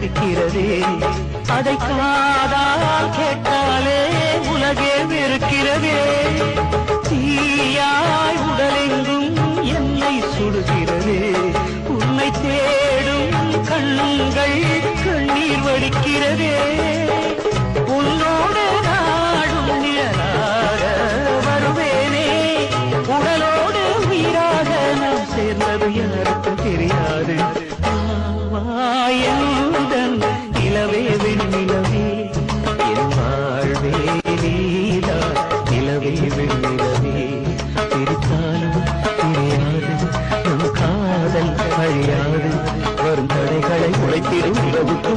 துடிக்கிறதே அதை காதால் கேட்டாலே உலகே வெறுக்கிறதே தீயாய் உடலெங்கும் என்னை சுடுகிறதே உன்னை தேடும் கண்கள் கண்ணீர் வடிக்கிறதே உன்னோடு நாடும் நிழலாக வருவேனே உடலோடு உயிராக நாம் சேர்ந்தது யாருக்கும் தெரியாது வாயனுடன் நிலவே வெண்ணிலவே என் வாழ்வே நீதான் நிலவே வெண்ணிலவே பிரித்தாலும் தெரியாது நம் காதல் அழியாது வரும் தடைகளை உழைத்திடும் உறவுக்கு